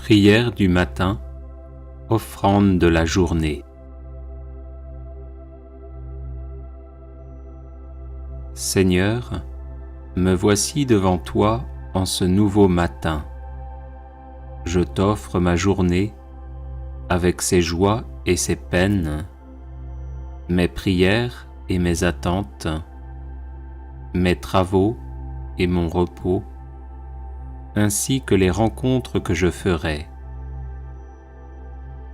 Prière du matin, offrande de la journée. Seigneur, me voici devant toi en ce nouveau matin. Je t'offre ma journée avec ses joies et ses peines, mes prières et mes attentes, mes travaux et mon repos, ainsi que les rencontres que je ferai.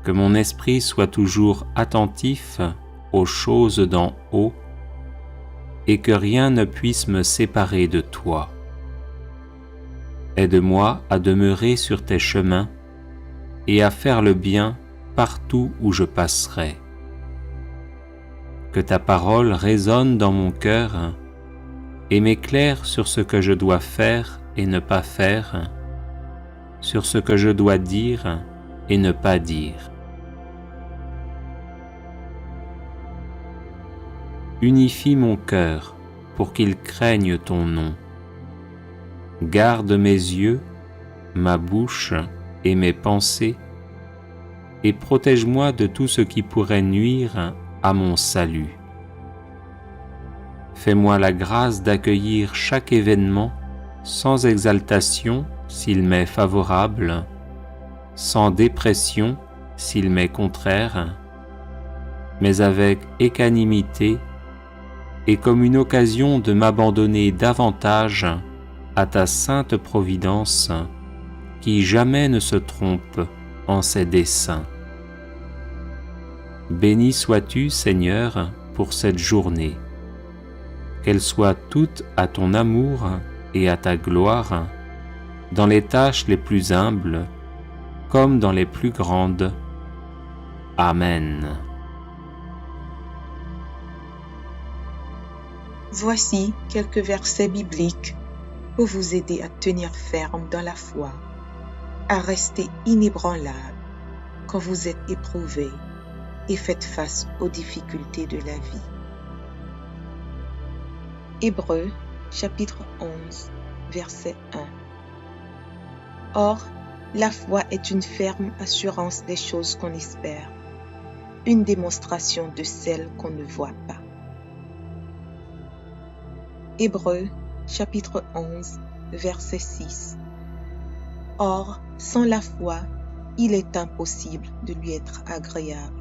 Que mon esprit soit toujours attentif aux choses d'en haut et que rien ne puisse me séparer de toi. Aide-moi à demeurer sur tes chemins et à faire le bien partout où je passerai. Que ta parole résonne dans mon cœur et m'éclaire sur ce que je dois faire et ne pas faire, sur ce que je dois dire et ne pas dire. Unifie mon cœur pour qu'il craigne ton nom. Garde mes yeux, ma bouche et mes pensées, et protège-moi de tout ce qui pourrait nuire à mon salut. Fais-moi la grâce d'accueillir chaque événement sans exaltation s'il m'est favorable, sans dépression s'il m'est contraire, mais avec équanimité et comme une occasion de m'abandonner davantage à ta sainte providence qui jamais ne se trompe en ses desseins. Béni sois-tu, Seigneur, pour cette journée. Qu'elle soit toute à ton amour et à ta gloire, dans les tâches les plus humbles comme dans les plus grandes. Amen. Voici quelques versets bibliques pour vous aider à tenir ferme dans la foi, à rester inébranlable quand vous êtes éprouvé et faites face aux difficultés de la vie. Hébreux, chapitre 11, verset 1. Or, la foi est une ferme assurance des choses qu'on espère, une démonstration de celles qu'on ne voit pas. Hébreux, chapitre 11, verset 6. Or, sans la foi, il est impossible de lui être agréable.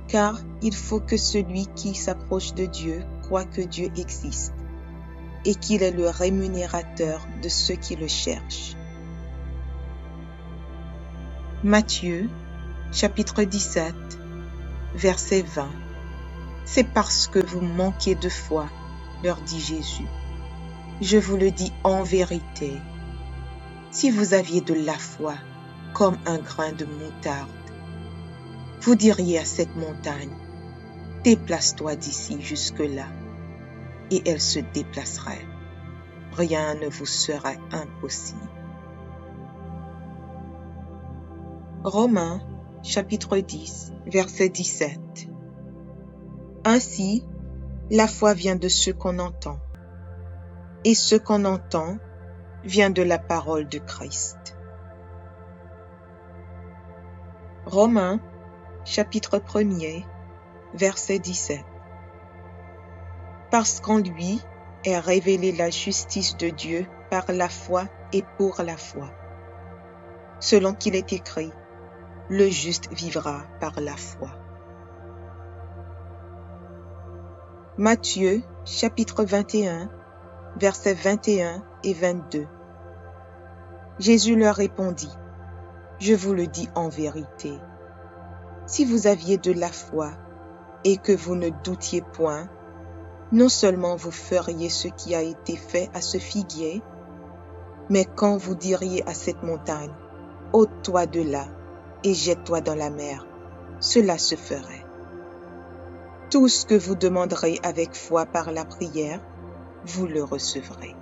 Car il faut que celui qui s'approche de Dieu croit que Dieu existe et qu'il est le rémunérateur de ceux qui le cherchent. Matthieu, chapitre 17, verset 20. C'est parce que vous manquez de foi, leur dit Jésus. Je vous le dis en vérité, si vous aviez de la foi comme un grain de moutarde, vous diriez à cette montagne, déplace-toi d'ici jusque-là, et elle se déplacerait. Rien ne vous serait impossible. Romains, chapitre 10, verset 17. Ainsi, la foi vient de ce qu'on entend, et ce qu'on entend vient de la parole de Christ. Romains, chapitre 1er, verset 17. Parce qu'en lui est révélée la justice de Dieu par la foi et pour la foi. Selon qu'il est écrit, le juste vivra par la foi. Matthieu, chapitre 21, versets 21 et 22. Jésus leur répondit, je vous le dis en vérité, si vous aviez de la foi et que vous ne doutiez point, non seulement vous feriez ce qui a été fait à ce figuier, mais quand vous diriez à cette montagne, ôte-toi de là et jette-toi dans la mer, cela se ferait. Tout ce que vous demanderez avec foi par la prière, vous le recevrez.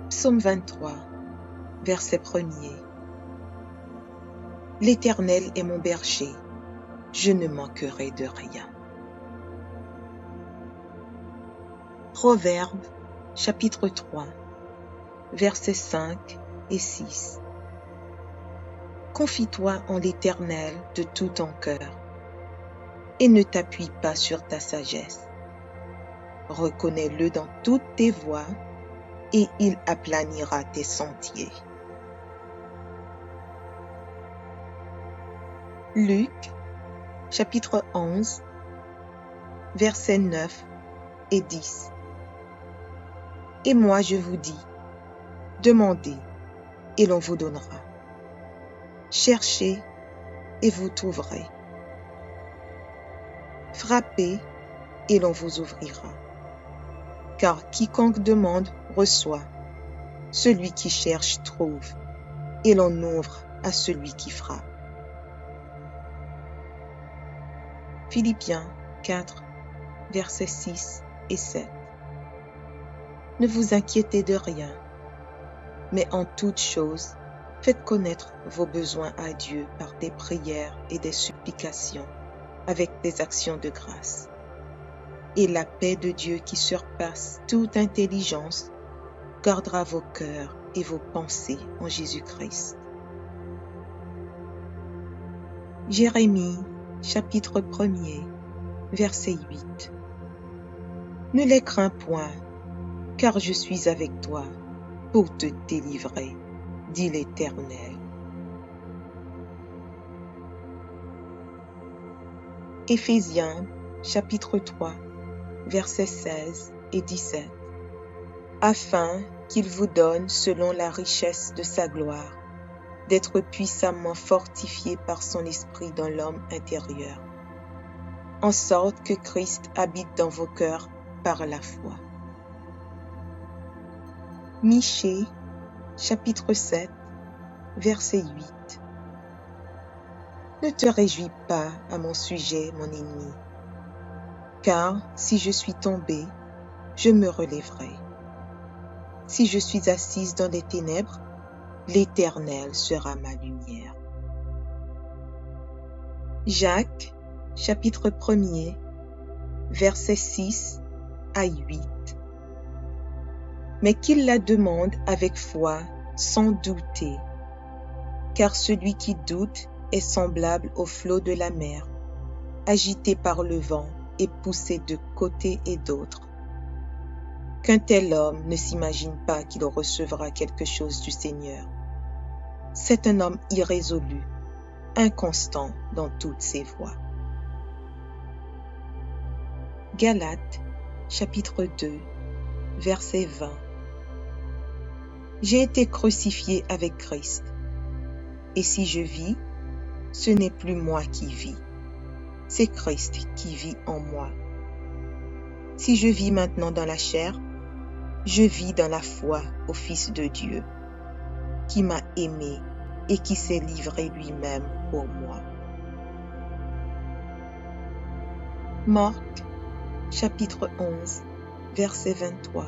Psaume 23, verset 1er. L'Éternel est mon berger, je ne manquerai de rien. Proverbes, chapitre 3, versets 5 et 6. Confie-toi en l'Éternel de tout ton cœur et ne t'appuie pas sur ta sagesse. Reconnais-le dans toutes tes voies et il aplanira tes sentiers. Luc, chapitre 11, versets 9 et 10. Et moi je vous dis, demandez et l'on vous donnera. Cherchez et vous trouverez. Frappez et l'on vous ouvrira. Car quiconque demande reçoit, celui qui cherche trouve, et l'on ouvre à celui qui frappe. Philippiens 4, versets 6 et 7. Ne vous inquiétez de rien, mais en toute chose, faites connaître vos besoins à Dieu par des prières et des supplications, avec des actions de grâce. Et la paix de Dieu qui surpasse toute intelligence gardera vos cœurs et vos pensées en Jésus-Christ. Jérémie, chapitre 1er, verset 8. Ne les crains point, car je suis avec toi pour te délivrer, dit l'Éternel. Éphésiens, chapitre 3, versets 16 et 17. Afin qu'il vous donne, selon la richesse de sa gloire, d'être puissamment fortifié par son esprit dans l'homme intérieur, en sorte que Christ habite dans vos cœurs par la foi. Michée, chapitre 7, verset 8. Ne te réjouis pas à mon sujet, mon ennemi, car si je suis tombé, je me relèverai. Si je suis assise dans les ténèbres, l'Éternel sera ma lumière. Jacques, chapitre 1er, versets 6 à 8. Mais qu'il la demande avec foi, sans douter, car celui qui doute est semblable au flot de la mer, agité par le vent et poussé de côté et d'autre. Qu'un tel homme ne s'imagine pas qu'il recevra quelque chose du Seigneur. C'est un homme irrésolu, inconstant dans toutes ses voies. Galates, chapitre 2, verset 20. J'ai été crucifié avec Christ, et si je vis, ce n'est plus moi qui vis, c'est Christ qui vit en moi. Si je vis maintenant dans la chair, je vis dans la foi au Fils de Dieu, qui m'a aimé et qui s'est livré lui-même pour moi. Marc, chapitre 11, verset 23.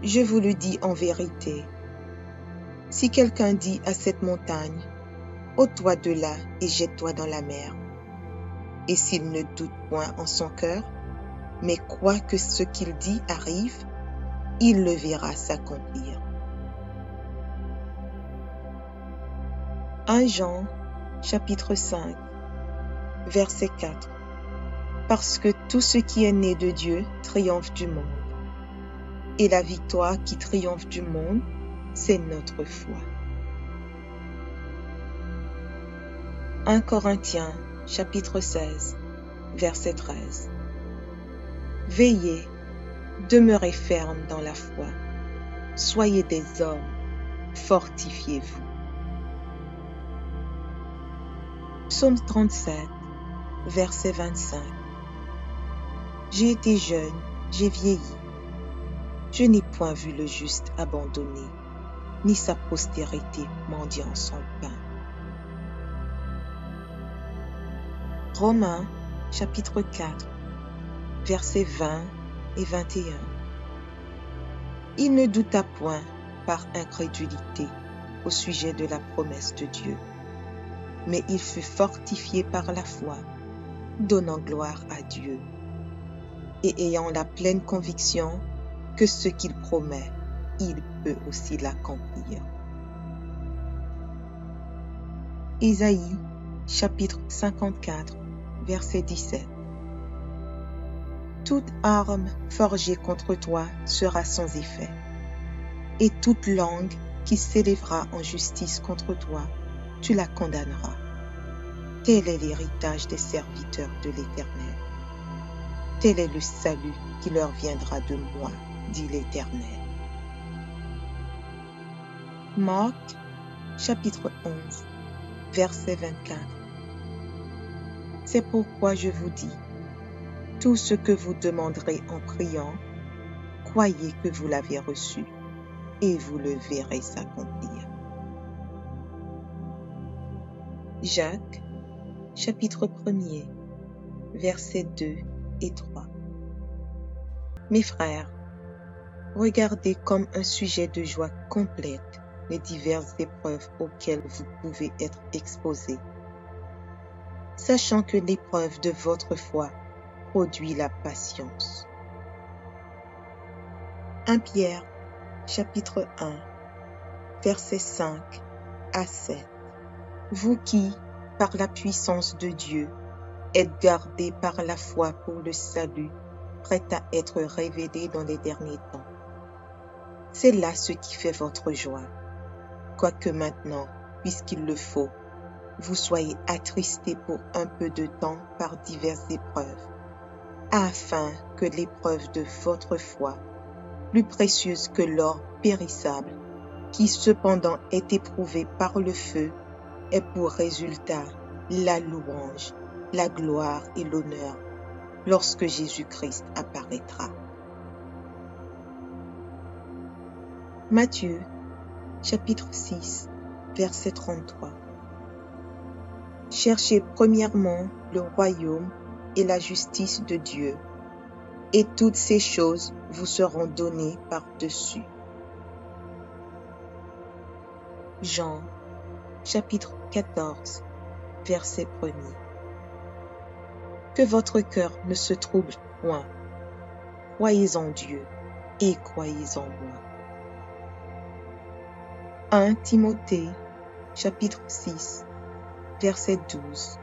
Je vous le dis en vérité, si quelqu'un dit à cette montagne, ôte-toi de là et jette-toi dans la mer, et s'il ne doute point en son cœur, mais croit que ce qu'il dit arrive, il le verra s'accomplir. 1 Jean, chapitre 5, verset 4. Parce que tout ce qui est né de Dieu triomphe du monde. Et la victoire qui triomphe du monde, c'est notre foi. 1 Corinthiens, chapitre 16, verset 13. Veillez, demeurez fermes dans la foi. Soyez des hommes, fortifiez-vous. Psaume 37, verset 25. J'ai été jeune, j'ai vieilli. Je n'ai point vu le juste abandonné, ni sa postérité mendiant son pain. Romains, chapitre 4, versets 20 et 21. Il ne douta point par incrédulité au sujet de la promesse de Dieu, mais il fut fortifié par la foi, donnant gloire à Dieu, et ayant la pleine conviction que ce qu'il promet, il peut aussi l'accomplir. Ésaïe, chapitre 54, verset 17. Toute arme forgée contre toi sera sans effet, et toute langue qui s'élèvera en justice contre toi, tu la condamneras. Tel est l'héritage des serviteurs de l'Éternel. Tel est le salut qui leur viendra de moi, dit l'Éternel. Marc, chapitre 11, verset 24. C'est pourquoi je vous dis, tout ce que vous demanderez en priant, croyez que vous l'avez reçu, et vous le verrez s'accomplir. Jacques, chapitre 1er, versets 2 et 3. Mes frères, regardez comme un sujet de joie complète les diverses épreuves auxquelles vous pouvez être exposés, sachant que l'épreuve de votre foi produit la patience. 1 Pierre, chapitre 1, versets 5 à 7. Vous qui, par la puissance de Dieu, êtes gardés par la foi pour le salut, prêt à être révélé dans les derniers temps. C'est là ce qui fait votre joie, quoique maintenant, puisqu'il le faut, vous soyez attristés pour un peu de temps par diverses épreuves, afin que l'épreuve de votre foi, plus précieuse que l'or périssable, qui cependant est éprouvé par le feu, ait pour résultat la louange, la gloire et l'honneur lorsque Jésus-Christ apparaîtra. Matthieu, chapitre 6, verset 33. Cherchez premièrement le royaume et la justice de Dieu, et toutes ces choses vous seront données par-dessus. Jean, chapitre 14, verset 1er. Que votre cœur ne se trouble point. Croyez en Dieu et croyez en moi. 1 Timothée, chapitre 6, verset 12.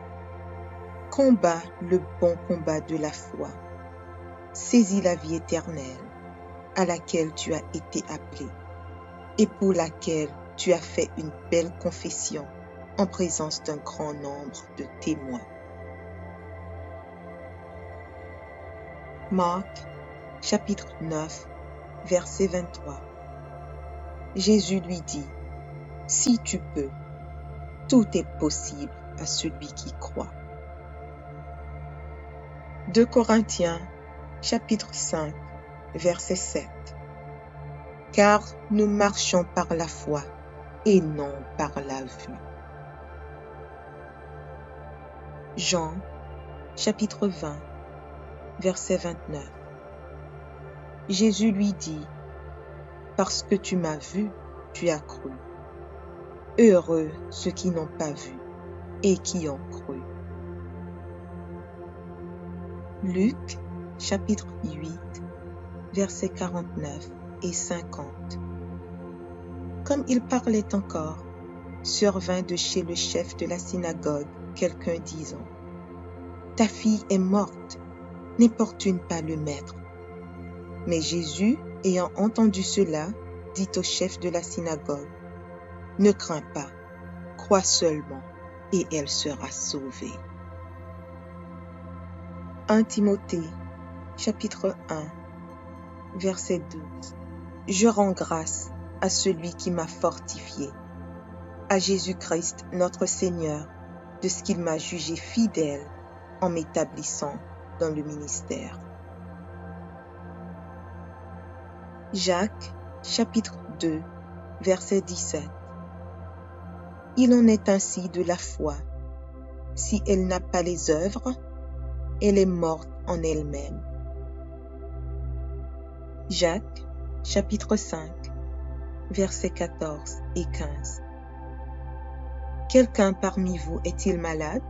Combat le bon combat de la foi. Saisis la vie éternelle, à laquelle tu as été appelé, et pour laquelle tu as fait une belle confession en présence d'un grand nombre de témoins. Marc, chapitre 9, verset 23. Jésus lui dit, « Si tu peux, tout est possible à celui qui croit. » 2 Corinthiens, chapitre 5, verset 7. Car nous marchons par la foi et non par la vue. Jean, chapitre 20, verset 29. Jésus lui dit, « Parce que tu m'as vu, tu as cru. Heureux ceux qui n'ont pas vu et qui ont cru. » Luc, chapitre 8, versets 49 et 50. Comme il parlait encore, survint de chez le chef de la synagogue quelqu'un disant, « Ta fille est morte, n'importune pas le maître. » Mais Jésus, ayant entendu cela, dit au chef de la synagogue, « Ne crains pas, crois seulement, et elle sera sauvée. » 1 Timothée, chapitre 1, verset 12. Je rends grâce à celui qui m'a fortifié, à Jésus-Christ notre Seigneur, de ce qu'il m'a jugé fidèle en m'établissant dans le ministère. Jacques, chapitre 2, verset 17. Il en est ainsi de la foi. Si elle n'a pas les œuvres, elle est morte en elle-même. Jacques, chapitre 5, versets 14 et 15. Quelqu'un parmi vous est-il malade?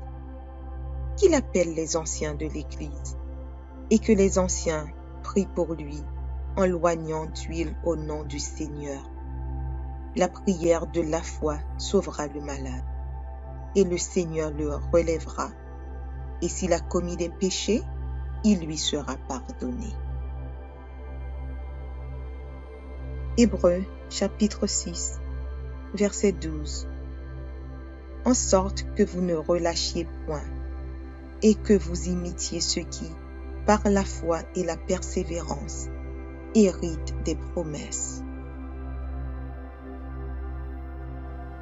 Qu'il appelle les anciens de l'Église, et que les anciens prient pour lui, en loignant d'huile au nom du Seigneur. La prière de la foi sauvera le malade, et le Seigneur le relèvera. Et s'il a commis des péchés, il lui sera pardonné. Hébreux chapitre 6, verset 12. En sorte que vous ne relâchiez point, et que vous imitiez ceux qui, par la foi et la persévérance, héritent des promesses.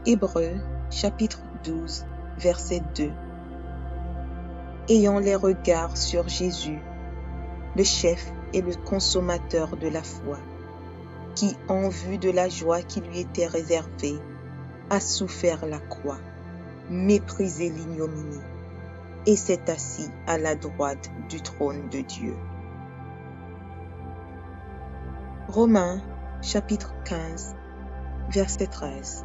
Hébreux chapitre 12, verset 2. Ayant les regards sur Jésus, le chef et le consommateur de la foi, qui, en vue de la joie qui lui était réservée, a souffert la croix, méprisé l'ignominie, et s'est assis à la droite du trône de Dieu. Romains chapitre 15, verset 13.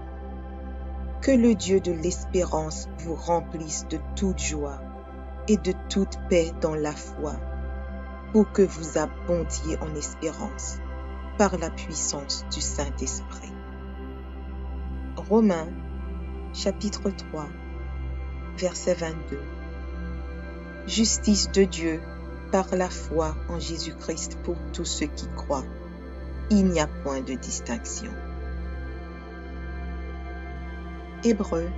Que le Dieu de l'espérance vous remplisse de toute joie et de toute paix dans la foi, pour que vous abondiez en espérance par la puissance du Saint-Esprit. Romains chapitre 3, verset 22. Justice de Dieu par la foi en Jésus-Christ pour tous ceux qui croient. Il n'y a point de distinction. Hébreux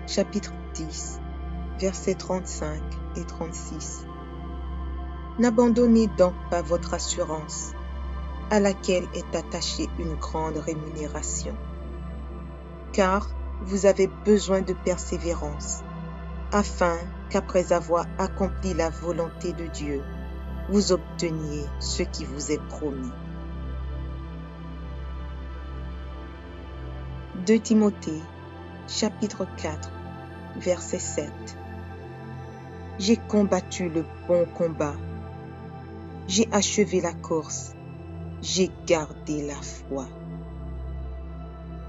chapitre 10, versets 35 et 36. N'abandonnez donc pas votre assurance, à laquelle est attachée une grande rémunération, car vous avez besoin de persévérance, afin qu'après avoir accompli la volonté de Dieu, vous obteniez ce qui vous est promis. 2 Timothée chapitre 4, verset 7. J'ai combattu le bon combat, j'ai achevé la course, j'ai gardé la foi.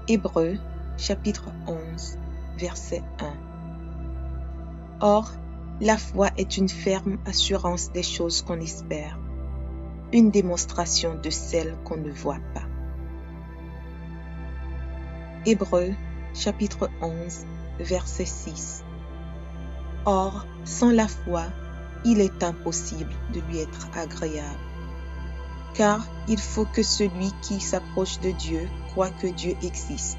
Hébreux chapitre 11, verset 1. Or, la foi est une ferme assurance des choses qu'on espère, une démonstration de celles qu'on ne voit pas. Hébreux chapitre 11, verset 6. Or, sans la foi, il est impossible de lui être agréable, car il faut que celui qui s'approche de Dieu croit que Dieu existe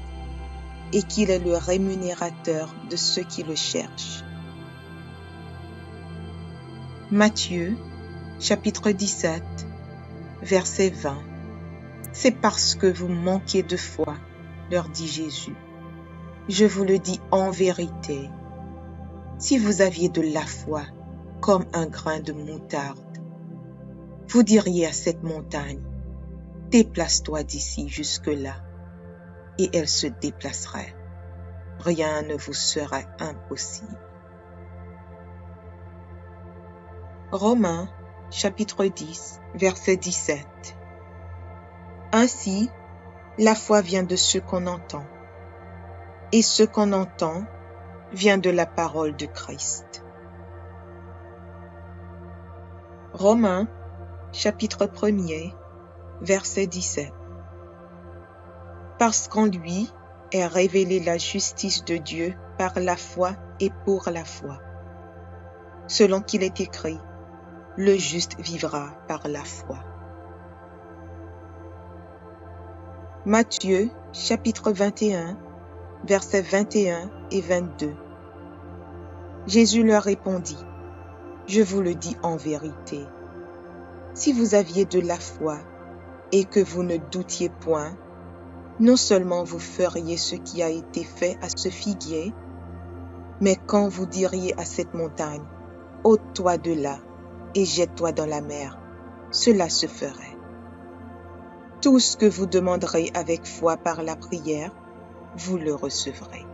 et qu'il est le rémunérateur de ceux qui le cherchent. Matthieu chapitre 17, verset 20. C'est parce que vous manquez de foi, leur dit Jésus. Je vous le dis en vérité, si vous aviez de la foi comme un grain de moutarde, vous diriez à cette montagne, déplace-toi d'ici jusque-là, et elle se déplacerait. Rien ne vous serait impossible. Romains chapitre 10, verset 17. Ainsi, la foi vient de ce qu'on entend, et ce qu'on entend vient de la parole de Christ. Romains chapitre 1er, verset 17. Parce qu'en lui est révélée la justice de Dieu par la foi et pour la foi. Selon qu'il est écrit, le juste vivra par la foi. Matthieu chapitre 21, versets 21 et 22. Jésus leur répondit, je vous le dis en vérité, si vous aviez de la foi et que vous ne doutiez point, non seulement vous feriez ce qui a été fait à ce figuier, mais quand vous diriez à cette montagne, ôte-toi de là et jette-toi dans la mer, cela se ferait. Tout ce que vous demanderez avec foi par la prière, vous le recevrez.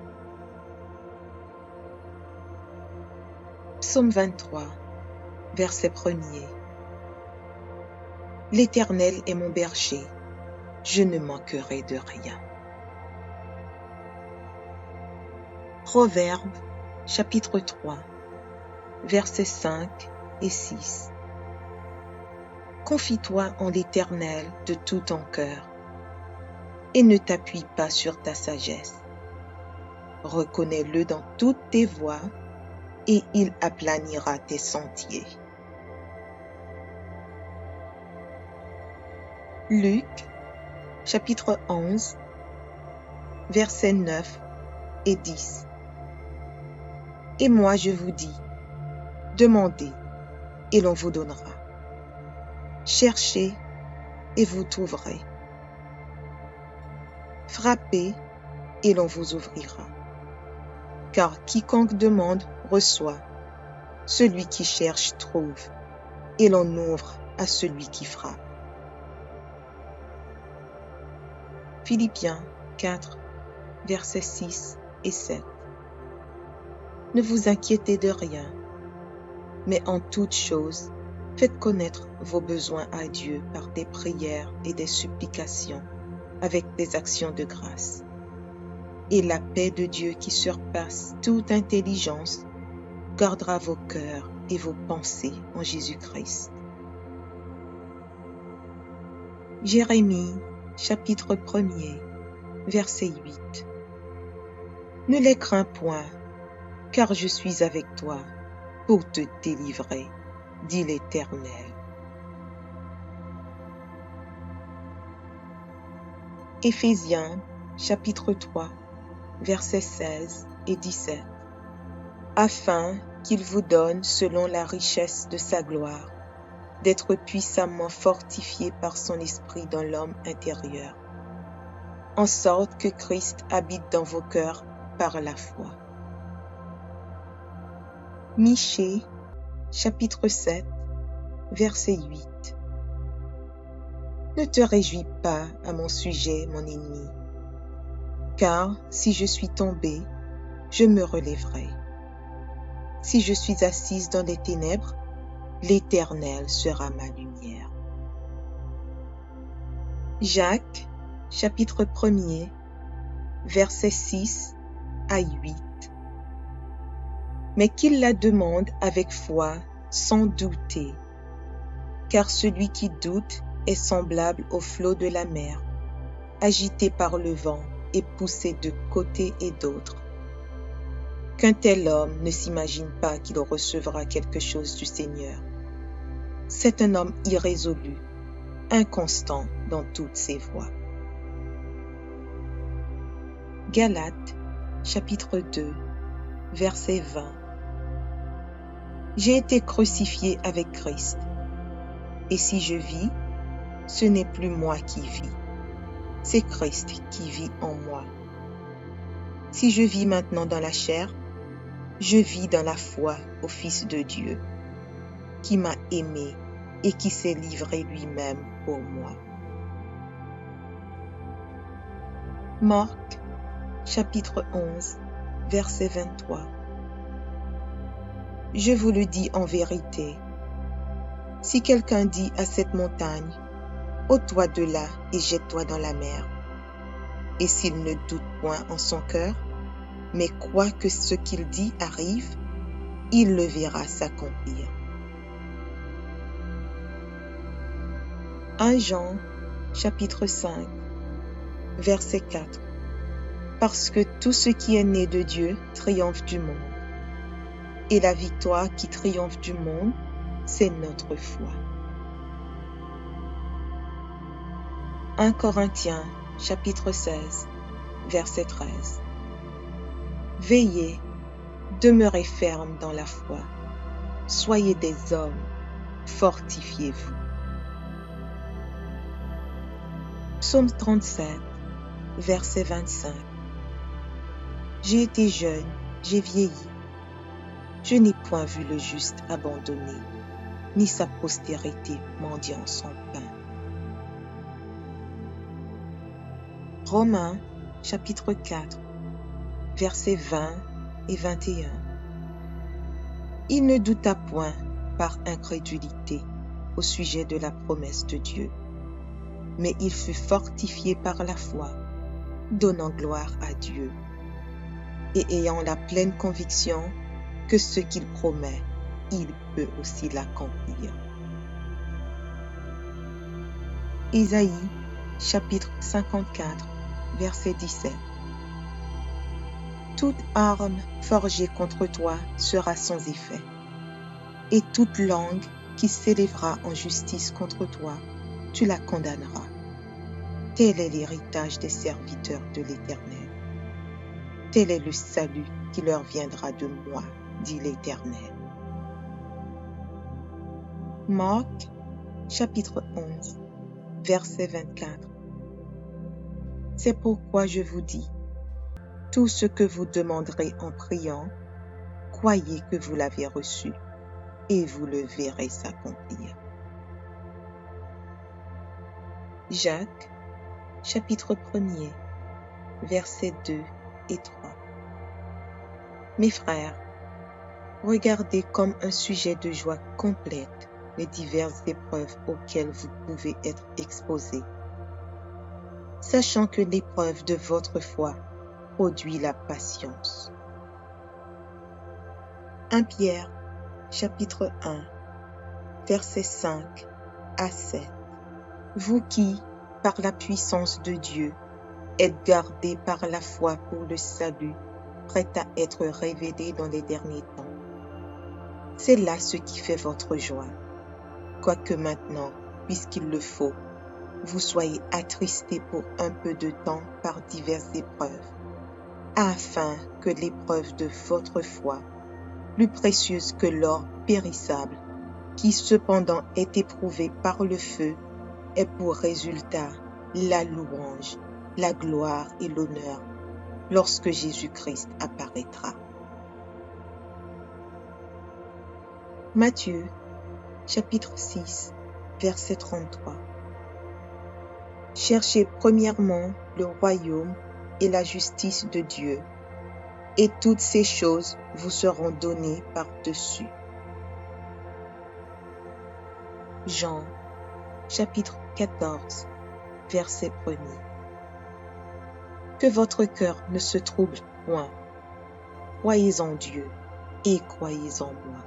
Psaume 23, verset 1er. L'Éternel est mon berger, je ne manquerai de rien. Proverbes, chapitre 3, versets 5 et 6. Confie-toi en l'Éternel de tout ton cœur et ne t'appuie pas sur ta sagesse. Reconnais-le dans toutes tes voies et il aplanira tes sentiers. Luc, chapitre 11, versets 9 et 10. Et moi je vous dis, demandez et l'on vous donnera. Cherchez et vous trouverez. Frappez et l'on vous ouvrira. Car quiconque demande reçoit, celui qui cherche trouve, et l'on ouvre à celui qui frappe. Philippiens 4, versets 6 et 7. Ne vous inquiétez de rien, mais en toute chose, faites connaître vos besoins à Dieu par des prières et des supplications, avec des actions de grâce. Et la paix de Dieu qui surpasse toute intelligence gardera vos cœurs et vos pensées en Jésus-Christ. Jérémie, chapitre 1er, verset 8. Ne les crains point, car je suis avec toi pour te délivrer, dit l'Éternel. Éphésiens, chapitre 3, versets 16 et 17. Afin qu'il vous donne, selon la richesse de sa gloire, d'être puissamment fortifié par son esprit dans l'homme intérieur, en sorte que Christ habite dans vos cœurs par la foi. Michée, chapitre 7, verset 8. Ne te réjouis pas à mon sujet, mon ennemi, car si je suis tombé, je me relèverai. Si je suis assise dans les ténèbres, l'Éternel sera ma lumière. Jacques, chapitre 1er, versets 6 à 8. Mais qu'il la demande avec foi, sans douter, car celui qui doute est semblable au flot de la mer, agité par le vent et poussé de côté et d'autre. Qu'un tel homme ne s'imagine pas qu'il recevra quelque chose du Seigneur. C'est un homme irrésolu, inconstant dans toutes ses voies. Galates, chapitre 2, verset 20. J'ai été crucifié avec Christ, et si je vis, ce n'est plus moi qui vis, c'est Christ qui vit en moi. Si je vis maintenant dans la chair, je vis dans la foi au Fils de Dieu, qui m'a aimé et qui s'est livré lui-même pour moi. Marc, chapitre 11, verset 23. Je vous le dis en vérité, si quelqu'un dit à cette montagne, ôte-toi de là et jette-toi dans la mer, et s'il ne doute point en son cœur, mais croit que ce qu'il dit arrive, il le verra s'accomplir. 1 Jean, chapitre 5, verset 4. Parce que tout ce qui est né de Dieu triomphe du monde. Et la victoire qui triomphe du monde, c'est notre foi. 1 Corinthiens, chapitre 16, verset 13. Veillez, demeurez fermes dans la foi. Soyez des hommes, fortifiez-vous. Psaume 37, verset 25. J'ai été jeune, j'ai vieilli. Je n'ai point vu le juste abandonné, ni sa postérité mendiant son pain. Romains, chapitre 4, versets 20 et 21. Il ne douta point par incrédulité au sujet de la promesse de Dieu, mais il fut fortifié par la foi, donnant gloire à Dieu, et ayant la pleine conviction que ce qu'il promet, il peut aussi l'accomplir. Ésaïe, chapitre 54, verset 17. Toute arme forgée contre toi sera sans effet, et toute langue qui s'élèvera en justice contre toi, tu la condamneras. Tel est l'héritage des serviteurs de l'Éternel. Tel est le salut qui leur viendra de moi, dit l'Éternel. Marc, chapitre 11, verset 24. C'est pourquoi je vous dis, tout ce que vous demanderez en priant, croyez que vous l'avez reçu, et vous le verrez s'accomplir. Jacques, chapitre 1er, versets 2 et 3. Mes frères, regardez comme un sujet de joie complète les diverses épreuves auxquelles vous pouvez être exposés, sachant que l'épreuve de votre foi produit la patience. 1 Pierre, chapitre 1, versets 5 à 7. Vous qui, par la puissance de Dieu, êtes gardés par la foi pour le salut, prêt à être révélé dans les derniers temps. C'est là ce qui fait votre joie, quoique maintenant, puisqu'il le faut, vous soyez attristés pour un peu de temps par diverses épreuves, afin que l'épreuve de votre foi, plus précieuse que l'or périssable, qui cependant est éprouvé par le feu, ait pour résultat la louange, la gloire et l'honneur lorsque Jésus-Christ apparaîtra. Matthieu, chapitre 6, verset 33. Cherchez premièrement le royaume et la justice de Dieu, et toutes ces choses vous seront données par-dessus. Jean, chapitre 14, verset 1er. Que votre cœur ne se trouble point. Croyez en Dieu et croyez en moi.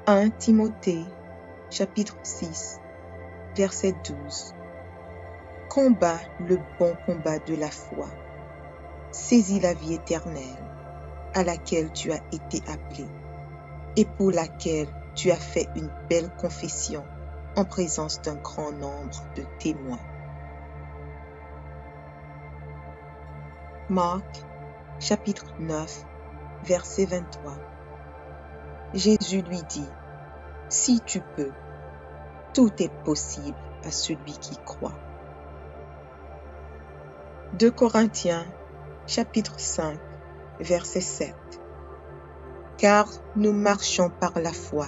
1 Timothée, chapitre 6, verset 12. Combat le bon combat de la foi. Saisis la vie éternelle, à laquelle tu as été appelé, et pour laquelle tu as fait une belle confession en présence d'un grand nombre de témoins. Marc, chapitre 9, verset 23. Jésus lui dit, « Si tu peux, tout est possible à celui qui croit. » 2 Corinthiens, chapitre 5, verset 7. Car nous marchons par la foi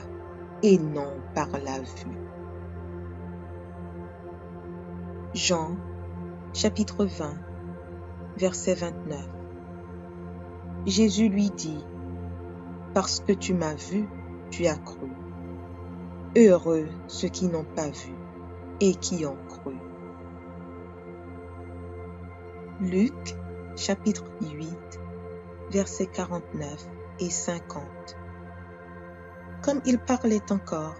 et non par la vue. Jean, chapitre 20, verset 29. Jésus lui dit, « Parce que tu m'as vu, tu as cru. Heureux ceux qui n'ont pas vu et qui ont cru. » Luc, chapitre 8, versets 49 et 50. Comme il parlait encore,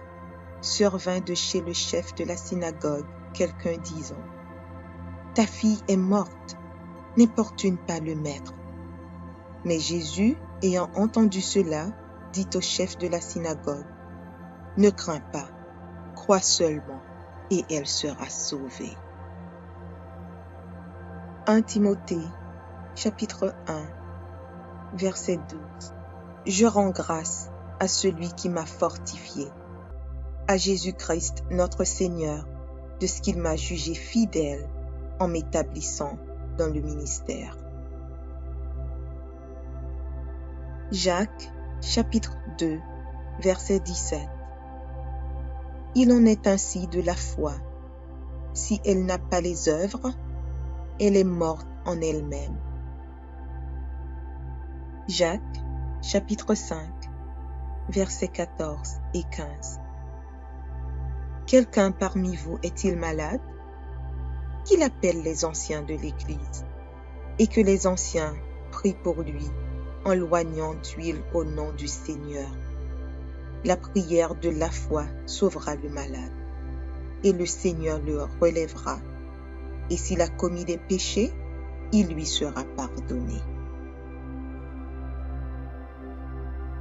survint de chez le chef de la synagogue quelqu'un disant, « Ta fille est morte, n'importune pas le maître. » Mais Jésus, ayant entendu cela, dit au chef de la synagogue, « Ne crains pas, crois seulement, et elle sera sauvée. » 1 Timothée, chapitre 1, verset 12. Je rends grâce à celui qui m'a fortifié, à Jésus-Christ notre Seigneur, de ce qu'il m'a jugé fidèle en m'établissant dans le ministère. Jacques, chapitre 2, verset 17. Il en est ainsi de la foi. Si elle n'a pas les œuvres, elle est morte en elle-même. Jacques, chapitre 5, versets 14 et 15. Quelqu'un parmi vous est-il malade? Qu'il appelle les anciens de l'Église, et que les anciens prient pour lui, en loignant d'huile au nom du Seigneur. La prière de la foi sauvera le malade, et le Seigneur le relèvera. Et s'il a commis des péchés, il lui sera pardonné.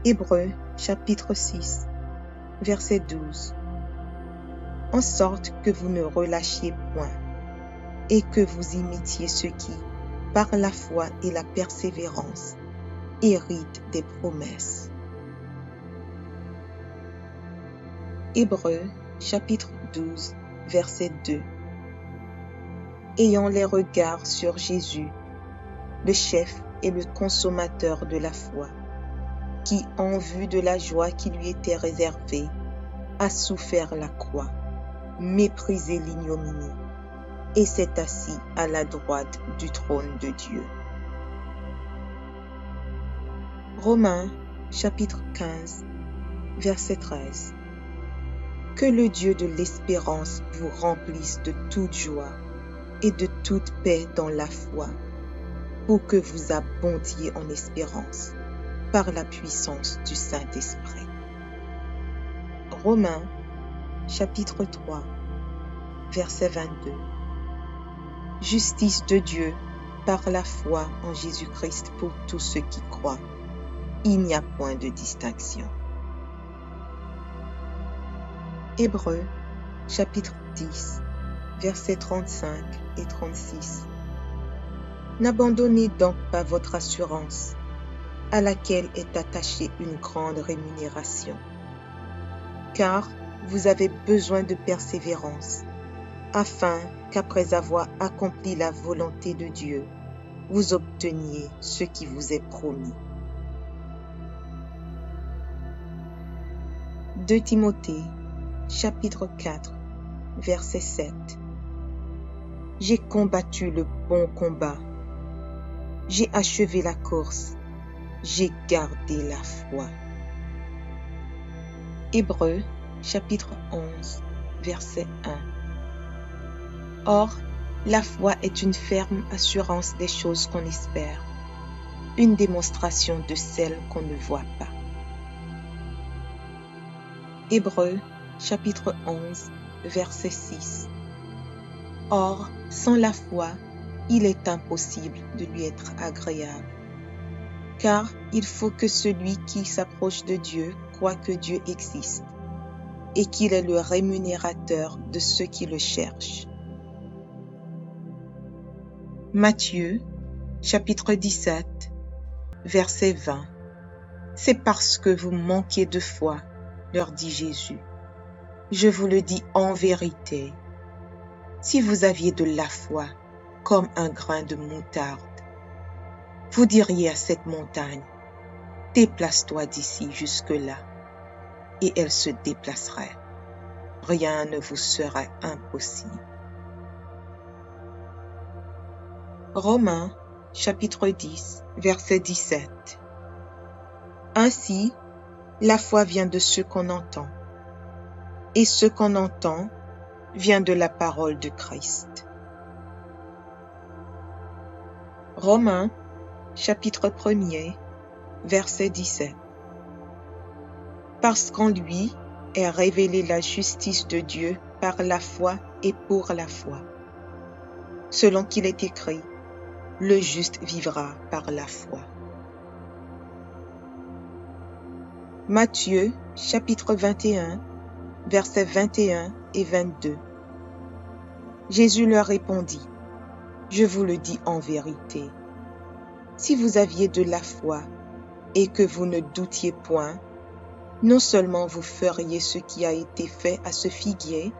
Hébreux chapitre 6, verset 12. En sorte que vous ne relâchiez point, et que vous imitiez ceux qui, par la foi et la persévérance, héritent des promesses. Hébreux chapitre 12, verset 2. Ayant les regards sur Jésus, le chef et le consommateur de la foi, qui, en vue de la joie qui lui était réservée, a souffert la croix, méprisé l'ignominie, et s'est assis à la droite du trône de Dieu. Romains chapitre 15, verset 13. Que le Dieu de l'espérance vous remplisse de toute joie et de toute paix dans la foi, pour que vous abondiez en espérance par la puissance du Saint-Esprit. Romains chapitre 3, verset 22. Justice de Dieu par la foi en Jésus-Christ pour tous ceux qui croient. Il n'y a point de distinction. Hébreux chapitre 10, versets 35 et 36. N'abandonnez donc pas votre assurance, à laquelle est attachée une grande rémunération, car vous avez besoin de persévérance, afin qu'après avoir accompli la volonté de Dieu, vous obteniez ce qui vous est promis. 2 Timothée chapitre 4, verset 7. J'ai combattu le bon combat, j'ai achevé la course, j'ai gardé la foi. Hébreux chapitre 11, verset 1. Or, la foi est une ferme assurance des choses qu'on espère, une démonstration de celles qu'on ne voit pas. Hébreux chapitre 11, verset 6. Or, sans la foi, il est impossible de lui être agréable, car il faut que celui qui s'approche de Dieu croit que Dieu existe et qu'il est le rémunérateur de ceux qui le cherchent. Matthieu chapitre 17, verset 20. C'est parce que vous manquez de foi, leur dit Jésus. Je vous le dis en vérité, si vous aviez de la foi comme un grain de moutarde, vous diriez à cette montagne, déplace-toi d'ici jusque-là, et elle se déplacerait. Rien ne vous serait impossible. Romains chapitre 10, verset 17. Ainsi, la foi vient de ce qu'on entend, et ce qu'on entend vient de la parole de Christ. Romains chapitre 1er, verset 17. Parce qu'en lui est révélée la justice de Dieu par la foi et pour la foi. Selon qu'il est écrit, le juste vivra par la foi. Matthieu chapitre 21, versets 21 et 22. Jésus leur répondit, je vous le dis en vérité, si vous aviez de la foi et que vous ne doutiez point, non seulement vous feriez ce qui a été fait à ce figuier,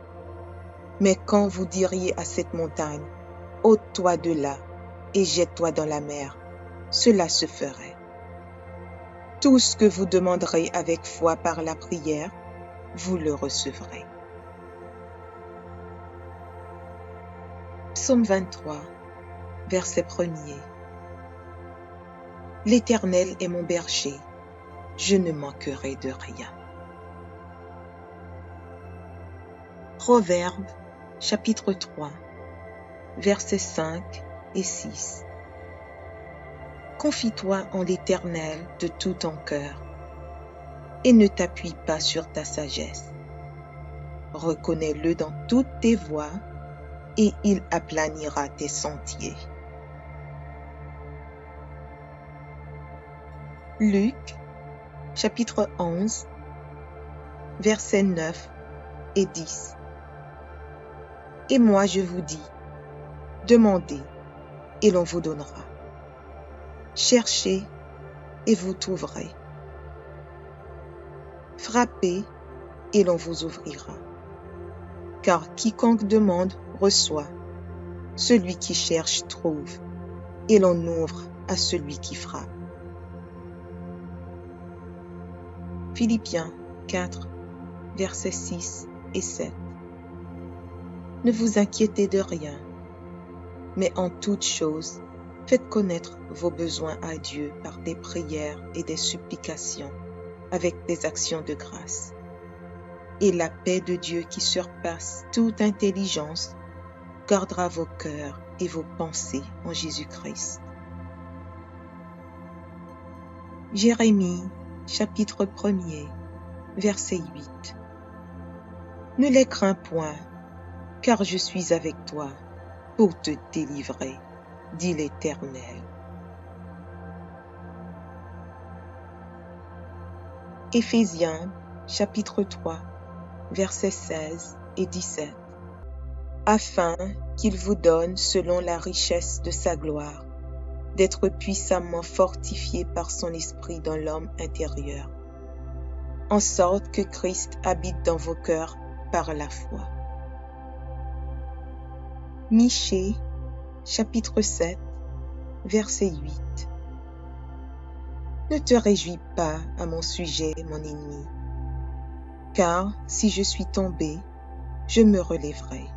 mais quand vous diriez à cette montagne, ôte-toi de là et jette-toi dans la mer, cela se ferait. Tout ce que vous demanderez avec foi par la prière, vous le recevrez. Psaume 23, verset 1er. L'Éternel est mon berger, je ne manquerai de rien. Proverbes, chapitre 3, versets 5 et 6. Confie-toi en l'Éternel de tout ton cœur, et ne t'appuie pas sur ta sagesse. Reconnais-le dans toutes tes voies et il aplanira tes sentiers. Luc, chapitre 11, versets 9 et 10. Et moi je vous dis, demandez et l'on vous donnera. Cherchez et vous trouverez. Frappez et l'on vous ouvrira. Car quiconque demande reçoit, celui qui cherche trouve, et l'on ouvre à celui qui frappe. Philippiens 4, versets 6 et 7. Ne vous inquiétez de rien, mais en toute chose, faites connaître vos besoins à Dieu par des prières et des supplications, avec des actions de grâce. Et la paix de Dieu qui surpasse toute intelligence gardera vos cœurs et vos pensées en Jésus-Christ. Jérémie, chapitre 1er, verset 8. Ne les crains point, car je suis avec toi pour te délivrer, dit l'Éternel. Éphésiens, chapitre 3, versets 16 et 17. Afin qu'il vous donne, selon la richesse de sa gloire, d'être puissamment fortifié par son esprit dans l'homme intérieur, en sorte que Christ habite dans vos cœurs par la foi. Michée, chapitre 7, verset 8. Ne te réjouis pas à mon sujet, mon ennemi, car si je suis tombé, je me relèverai.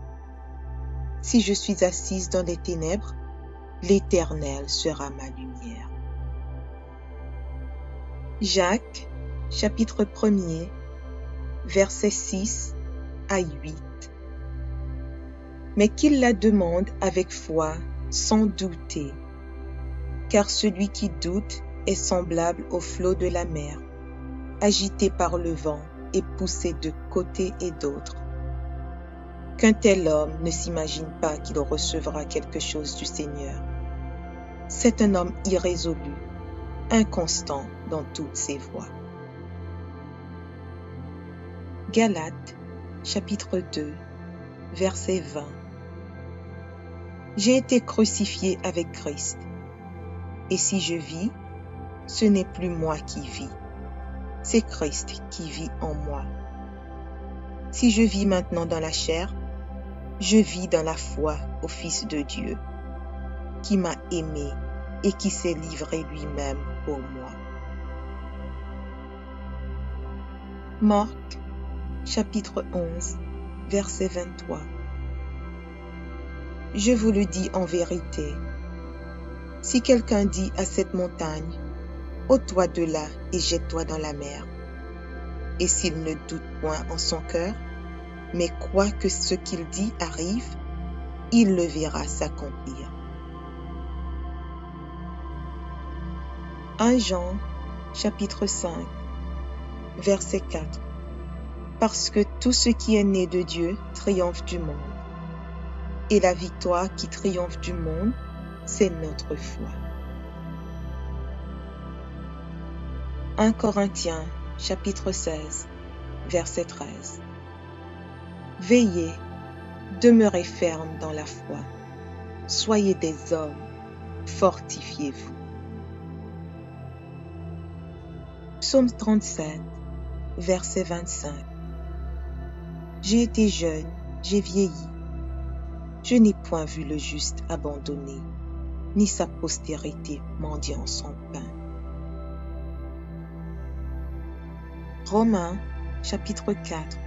Si je suis assise dans les ténèbres, l'Éternel sera ma lumière. Jacques, chapitre 1er, versets 6 à 8. Mais qu'il la demande avec foi, sans douter, car celui qui doute est semblable au flot de la mer, agité par le vent et poussé de côté et d'autre. Qu'un tel homme ne s'imagine pas qu'il recevra quelque chose du Seigneur. C'est un homme irrésolu, inconstant dans toutes ses voies. Galates, chapitre 2, verset 20. J'ai été crucifié avec Christ, et si je vis, ce n'est plus moi qui vis, c'est Christ qui vit en moi. Si je vis maintenant dans la chair, je vis dans la foi au Fils de Dieu, qui m'a aimé et qui s'est livré lui-même pour moi. Marc, chapitre 11, verset 23. Je vous le dis en vérité, si quelqu'un dit à cette montagne, ôte-toi de là et jette-toi dans la mer, et s'il ne doute point en son cœur, mais croit que ce qu'il dit arrive, il le verra s'accomplir. 1 Jean, chapitre 5, verset 4. Parce que tout ce qui est né de Dieu triomphe du monde. Et la victoire qui triomphe du monde, c'est notre foi. 1 Corinthiens, chapitre 16, verset 13. Veillez, demeurez fermes dans la foi. Soyez des hommes, fortifiez-vous. Psaume 37, verset 25. J'ai été jeune, j'ai vieilli. Je n'ai point vu le juste abandonné, ni sa postérité mendiant son pain. Romains, chapitre 4,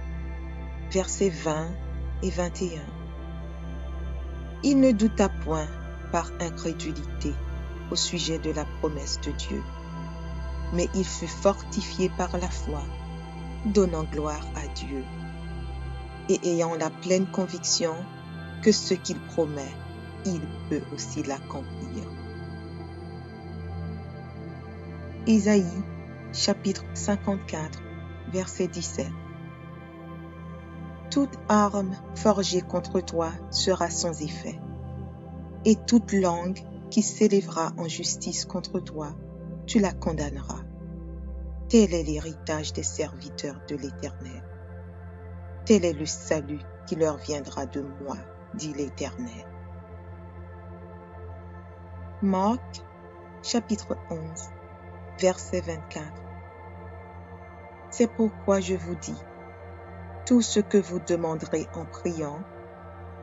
versets 20 et 21. Il ne douta point par incrédulité au sujet de la promesse de Dieu, mais il fut fortifié par la foi, donnant gloire à Dieu, et ayant la pleine conviction que ce qu'il promet, il peut aussi l'accomplir. Isaïe, chapitre 54, verset 17. toute arme forgée contre toi sera sans effet, et toute langue qui s'élèvera en justice contre toi, tu la condamneras. Tel est l'héritage des serviteurs de l'Éternel. Tel est le salut qui leur viendra de moi, dit l'Éternel. Marc, chapitre 11, verset 24. C'est pourquoi je vous dis, tout ce que vous demanderez en priant,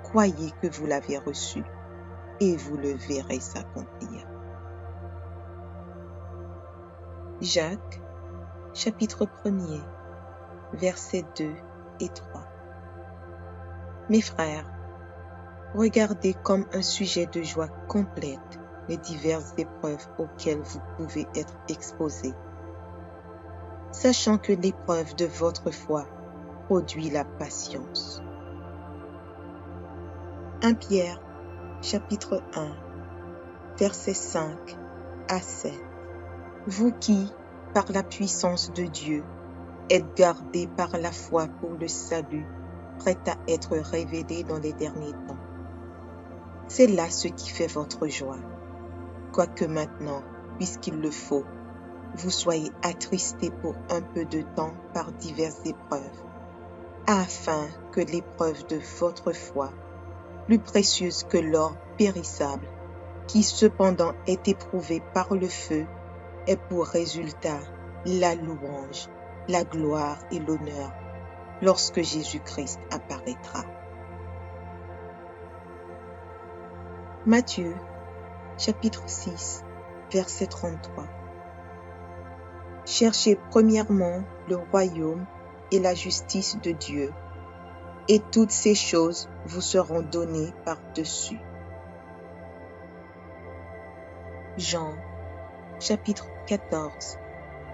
croyez que vous l'avez reçu, et vous le verrez s'accomplir. Jacques, chapitre 1er, versets 2 et 3. Mes frères, regardez comme un sujet de joie complète les diverses épreuves auxquelles vous pouvez être exposés, sachant que l'épreuve de votre foi produit la patience. 1 Pierre, chapitre 1, versets 5 à 7. Vous qui, par la puissance de Dieu, êtes gardés par la foi pour le salut, prêt à être révélé dans les derniers temps. C'est là ce qui fait votre joie, quoique maintenant, puisqu'il le faut, vous soyez attristés pour un peu de temps par diverses épreuves, afin que l'épreuve de votre foi, plus précieuse que l'or périssable, qui cependant est éprouvé par le feu, ait pour résultat la louange, la gloire et l'honneur lorsque Jésus-Christ apparaîtra. Matthieu, chapitre 6, verset 33. Cherchez premièrement le royaume et la justice de Dieu, et toutes ces choses vous seront données par-dessus. Jean, chapitre 14,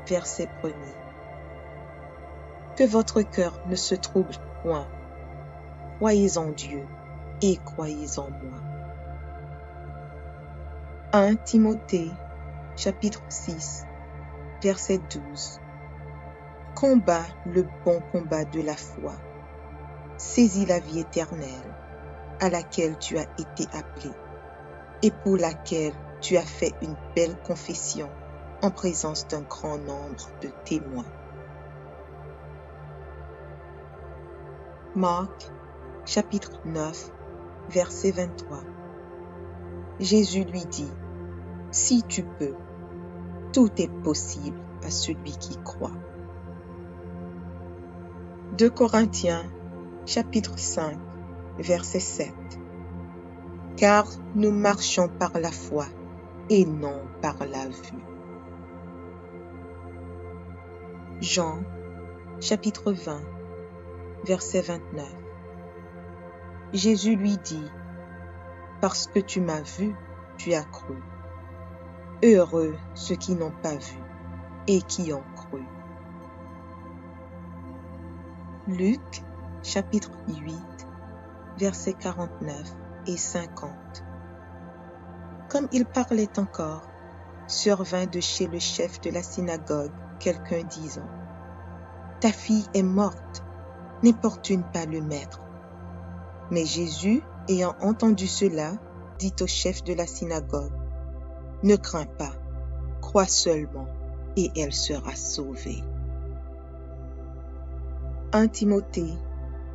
verset 1er. Que votre cœur ne se trouble point. Croyez en Dieu et croyez en moi. 1 Timothée, chapitre 6, verset 12. Combat le bon combat de la foi. Saisis la vie éternelle, à laquelle tu as été appelé, et pour laquelle tu as fait une belle confession en présence d'un grand nombre de témoins. Marc, chapitre 9, verset 23. Jésus lui dit, « Si tu peux, tout est possible à celui qui croit. » 2 Corinthiens, chapitre 5, verset 7. Car nous marchons par la foi et non par la vue. Jean, chapitre 20, verset 29. Jésus lui dit, « Parce que tu m'as vu, tu as cru. Heureux ceux qui n'ont pas vu et qui ont cru. » Luc, chapitre 8, versets 49 et 50. Comme il parlait encore, survint de chez le chef de la synagogue quelqu'un disant, « Ta fille est morte, n'importune pas le maître. » Mais Jésus, ayant entendu cela, dit au chef de la synagogue, « Ne crains pas, crois seulement, et elle sera sauvée. » 1 Timothée,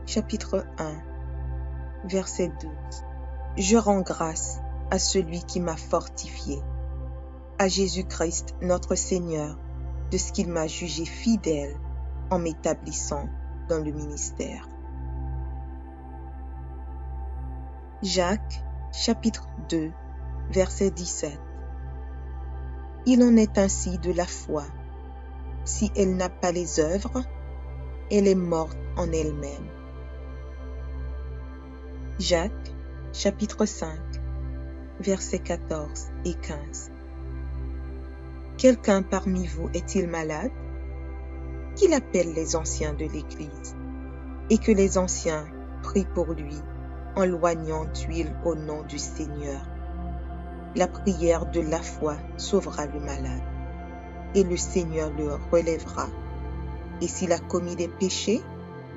chapitre 1, verset 12. Je rends grâce à celui qui m'a fortifié, à Jésus-Christ notre Seigneur, de ce qu'il m'a jugé fidèle en m'établissant dans le ministère. Jacques, chapitre 2, verset 17. Il en est ainsi de la foi. Si elle n'a pas les œuvres, elle est morte en elle-même. Jacques, chapitre 5, versets 14 et 15. Quelqu'un parmi vous est-il malade? Qu'il appelle les anciens de l'Église, et que les anciens prient pour lui en loignant d'huile au nom du Seigneur. La prière de la foi sauvera le malade, et le Seigneur le relèvera. Et s'il a commis des péchés,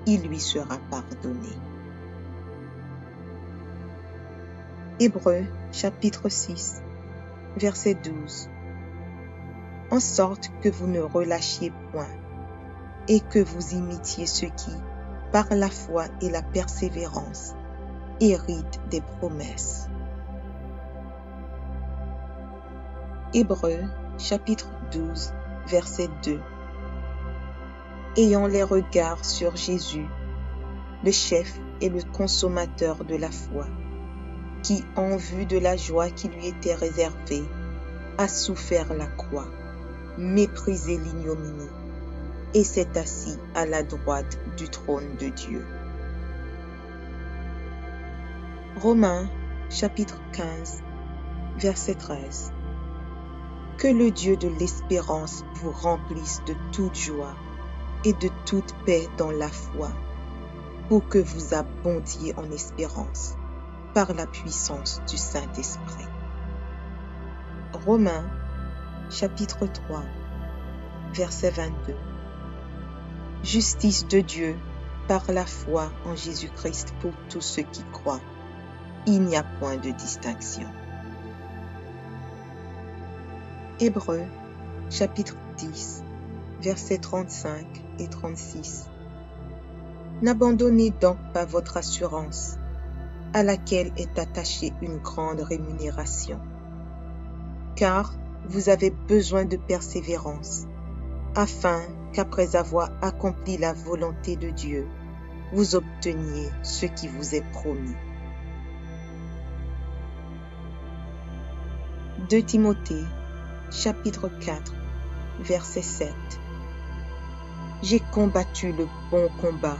il lui sera pardonné. Hébreux chapitre 6, verset 12. En sorte que vous ne relâchiez point et que vous imitiez ceux qui, par la foi et la persévérance, héritent des promesses. Hébreux chapitre 12, verset 2. Ayant les regards sur Jésus, le chef et le consommateur de la foi, qui, en vue de la joie qui lui était réservée, a souffert la croix, méprisé l'ignominie, et s'est assis à la droite du trône de Dieu. Romains chapitre 15, verset 13. Que le Dieu de l'espérance vous remplisse de toute joie et de toute paix dans la foi, pour que vous abondiez en espérance par la puissance du Saint-Esprit. Romains chapitre 3, verset 22. Justice de Dieu par la foi en Jésus-Christ pour tous ceux qui croient. Il n'y a point de distinction. Hébreux chapitre 10, versets 35 et 36. N'abandonnez donc pas votre assurance, à laquelle est attachée une grande rémunération, car vous avez besoin de persévérance, afin qu'après avoir accompli la volonté de Dieu, vous obteniez ce qui vous est promis. 2 Timothée chapitre 4, verset 7. J'ai combattu le bon combat,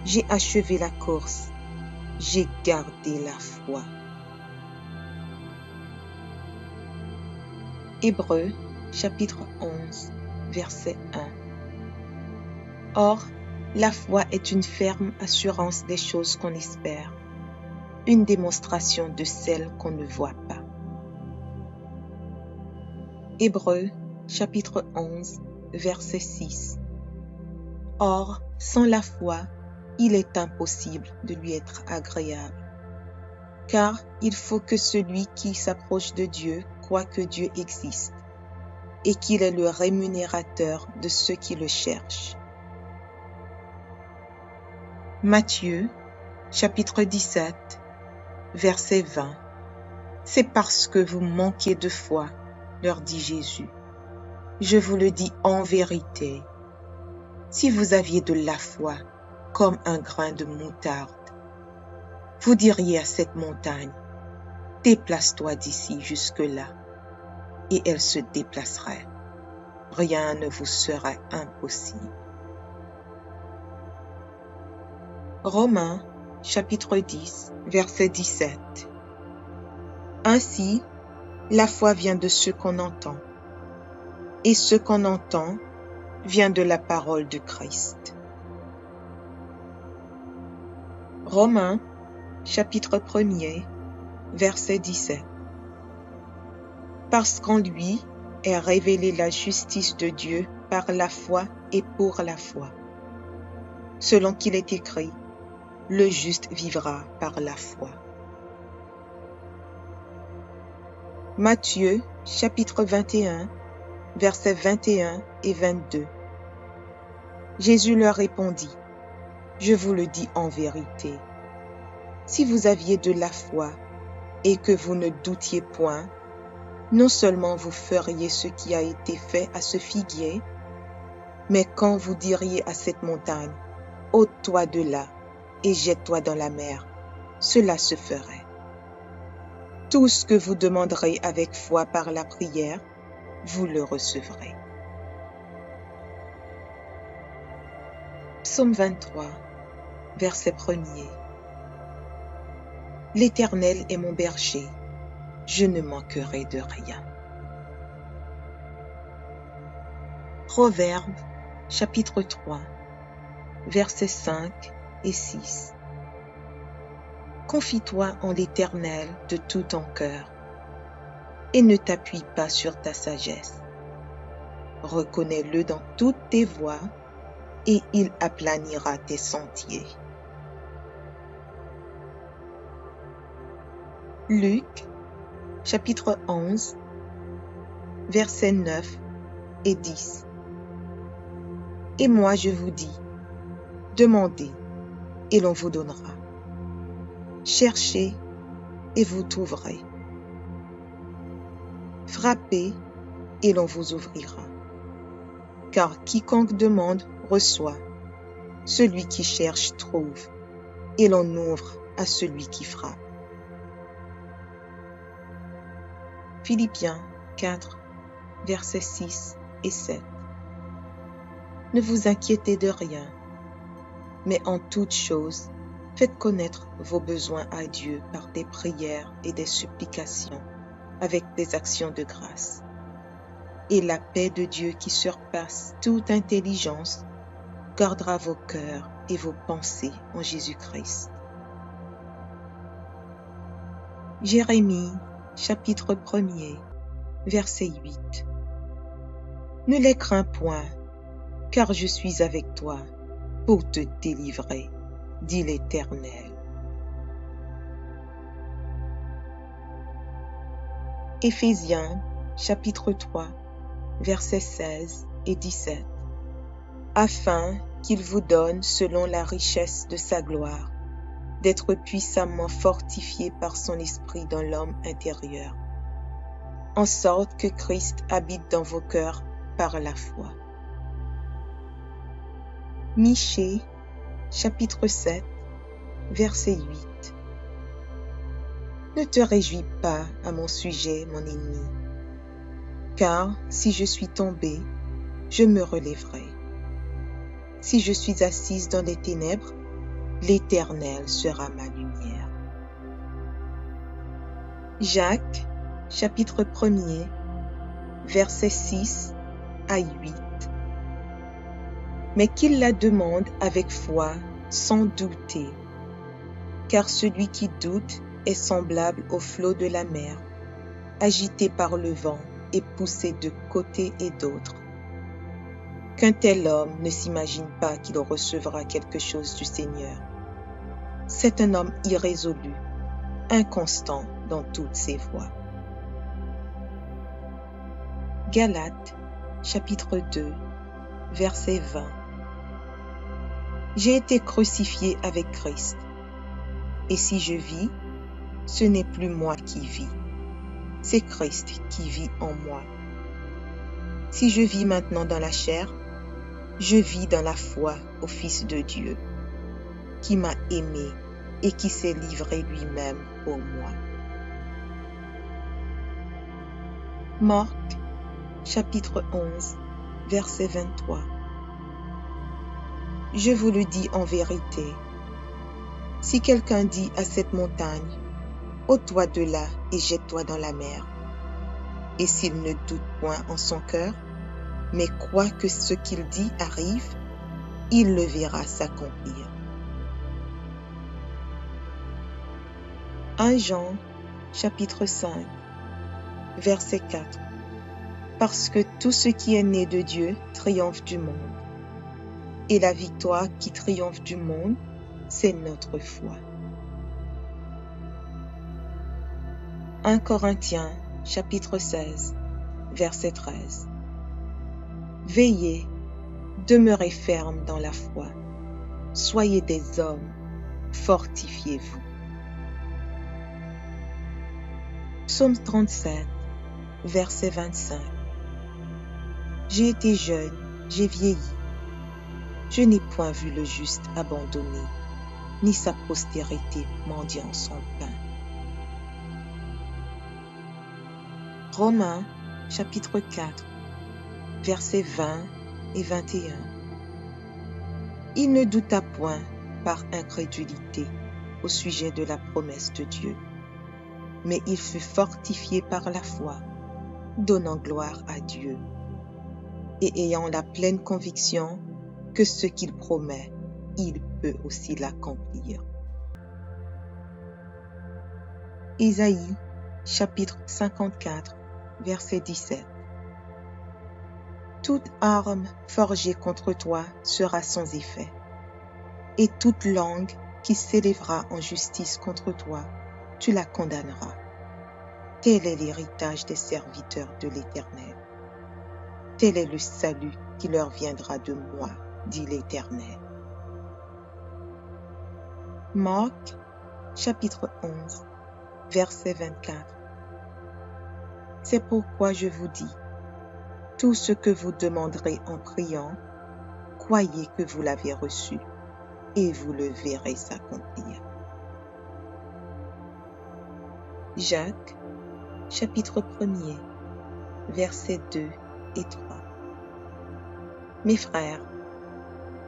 j'ai achevé la course, j'ai gardé la foi. Hébreux chapitre 11, verset 1. Or, la foi est une ferme assurance des choses qu'on espère, une démonstration de celles qu'on ne voit pas. Hébreux chapitre 11, verset 6. Or, sans la foi, il est impossible de lui être agréable, car il faut que celui qui s'approche de Dieu croit que Dieu existe et qu'il est le rémunérateur de ceux qui le cherchent. Matthieu chapitre 17, verset 20. C'est parce que vous manquez de foi, leur dit Jésus. Je vous le dis en vérité, si vous aviez de la foi comme un grain de moutarde, vous diriez à cette montagne, déplace-toi d'ici jusque-là, et elle se déplacerait. Rien ne vous serait impossible. Romains chapitre 10, verset 17. Ainsi, la foi vient de ce qu'on entend, et ce qu'on entend vient de la parole de Christ. Romains chapitre 1er, verset 17. Parce qu'en lui est révélée la justice de Dieu par la foi et pour la foi. Selon qu'il est écrit, le juste vivra par la foi. Matthieu chapitre 21, versets 21 et 22. Jésus leur répondit, je vous le dis en vérité, si vous aviez de la foi et que vous ne doutiez point, non seulement vous feriez ce qui a été fait à ce figuier, mais quand vous diriez à cette montagne, ôte-toi de là et jette-toi dans la mer, cela se ferait. Tout ce que vous demanderez avec foi par la prière, vous le recevrez. Psaume 23, verset 1er. L'Éternel est mon berger, je ne manquerai de rien. Proverbes, chapitre 3, versets 5 et 6. Confie-toi en l'Éternel de tout ton cœur et ne t'appuie pas sur ta sagesse. Reconnais-le dans toutes tes voies et il aplanira tes sentiers. Luc, chapitre 11, versets 9 et 10. Et moi je vous dis, demandez et l'on vous donnera. Cherchez et vous trouverez. Frappez et l'on vous ouvrira. Car quiconque demande reçoit, celui qui cherche trouve, et l'on ouvre à celui qui frappe. Philippiens 4, versets 6 et 7. Ne vous inquiétez de rien, mais en toute chose, faites connaître vos besoins à Dieu par des prières et des supplications, avec des actions de grâce. Et la paix de Dieu qui surpasse toute intelligence gardera vos cœurs et vos pensées en Jésus-Christ. Jérémie, chapitre 1er, verset 8. Ne les crains point, car je suis avec toi pour te délivrer, dit l'Éternel. Éphésiens, chapitre 3, versets 16 et 17. Afin qu'il vous donne, selon la richesse de sa gloire, d'être puissamment fortifié par son esprit dans l'homme intérieur, en sorte que Christ habite dans vos cœurs par la foi. Michée, chapitre 7, verset 8. Ne te réjouis pas à mon sujet, mon ennemi, car si je suis tombé, je me relèverai. Si je suis assise dans les ténèbres, l'Éternel sera ma lumière. Jacques, chapitre 1er, versets 6 à 8. Mais qu'il la demande avec foi, sans douter, car celui qui doute est semblable au flot de la mer, agité par le vent et poussé de côté et d'autre. Qu'un tel homme ne s'imagine pas qu'il recevra quelque chose du Seigneur. C'est un homme irrésolu, inconstant dans toutes ses voies. Galates, chapitre 2, verset 20. J'ai été crucifié avec Christ, et si je vis, ce n'est plus moi qui vis, c'est Christ qui vit en moi. Si je vis maintenant dans la chair, je vis dans la foi au Fils de Dieu, qui m'a aimé et qui s'est livré lui-même pour moi. Marc, chapitre 11, verset 23. Je vous le dis en vérité, si quelqu'un dit à cette montagne, ôte-toi de là et jette-toi dans la mer, et s'il ne doute point en son cœur, mais croit que ce qu'il dit arrive, il le verra s'accomplir. 1 Jean, chapitre 5, verset 4. Parce que tout ce qui est né de Dieu triomphe du monde. Et la victoire qui triomphe du monde, c'est notre foi. 1 Corinthiens, chapitre 16, verset 13. Veillez, demeurez fermes dans la foi. Soyez des hommes, fortifiez-vous. Psaume 37, verset 25. J'ai été jeune, j'ai vieilli. Je n'ai point vu le juste abandonné, ni sa postérité mendiant son pain. Romains, chapitre 4, versets 20 et 21. Il ne douta point par incrédulité au sujet de la promesse de Dieu, mais il fut fortifié par la foi, donnant gloire à Dieu, et ayant la pleine conviction que ce qu'il promet, il peut aussi l'accomplir. Isaïe, chapitre 54, verset 17. toute arme forgée contre toi sera sans effet, et toute langue qui s'élèvera en justice contre toi, tu la condamneras. Tel est l'héritage des serviteurs de l'Éternel. Tel est le salut qui leur viendra de moi, dit l'Éternel. Marc, chapitre 11, verset 24. C'est pourquoi je vous dis, tout ce que vous demanderez en priant, croyez que vous l'avez reçu, et vous le verrez s'accomplir. Jacques, chapitre 1er, versets 2 et 3. Mes frères,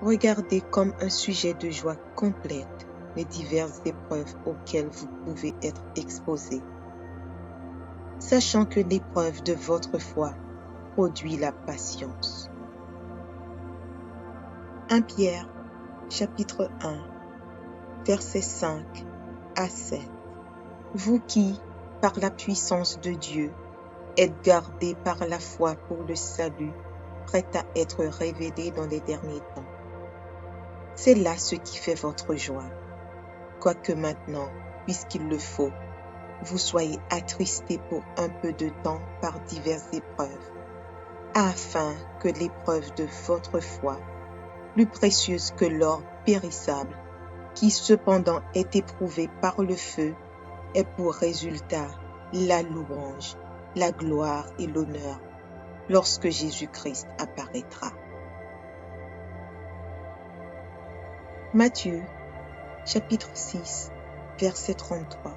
regardez comme un sujet de joie complète les diverses épreuves auxquelles vous pouvez être exposés, sachant que l'épreuve de votre foi produit la patience. 1 Pierre, chapitre 1, versets 5 à 7. Vous qui, par la puissance de Dieu, êtes gardés par la foi pour le salut, prêt à être révélé dans les derniers temps. C'est là ce qui fait votre joie, quoique maintenant, puisqu'il le faut, vous soyez attristés pour un peu de temps par diverses épreuves, afin que l'épreuve de votre foi, plus précieuse que l'or périssable, qui cependant est éprouvé par le feu, ait pour résultat la louange, la gloire et l'honneur lorsque Jésus-Christ apparaîtra. Matthieu, chapitre 6, verset 33.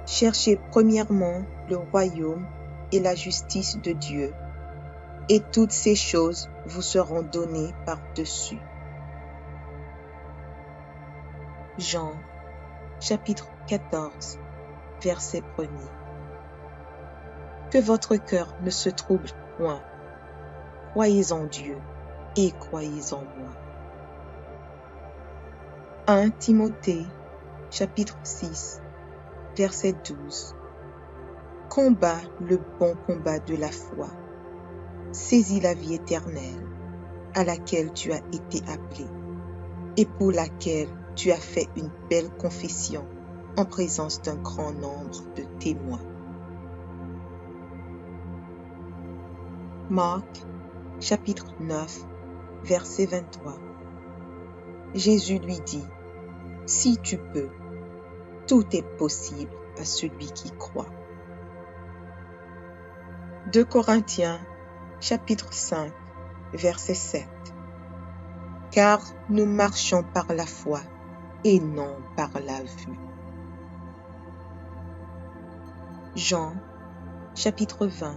Cherchez premièrement le royaume et la justice de Dieu, et toutes ces choses vous seront données par-dessus. Jean, chapitre 14, verset 1er. Que votre cœur ne se trouble point. Croyez en Dieu et croyez en moi. 1 Timothée, chapitre 6, verset 12. Combat le bon combat de la foi. Saisis la vie éternelle, à laquelle tu as été appelé, et pour laquelle tu as fait une belle confession en présence d'un grand nombre de témoins. Marc, chapitre 9, verset 23. Jésus lui dit, « Si tu peux, tout est possible à celui qui croit. » 2 Corinthiens, chapitre 5, verset 7. Car nous marchons par la foi et non par la vue. Jean, chapitre 20,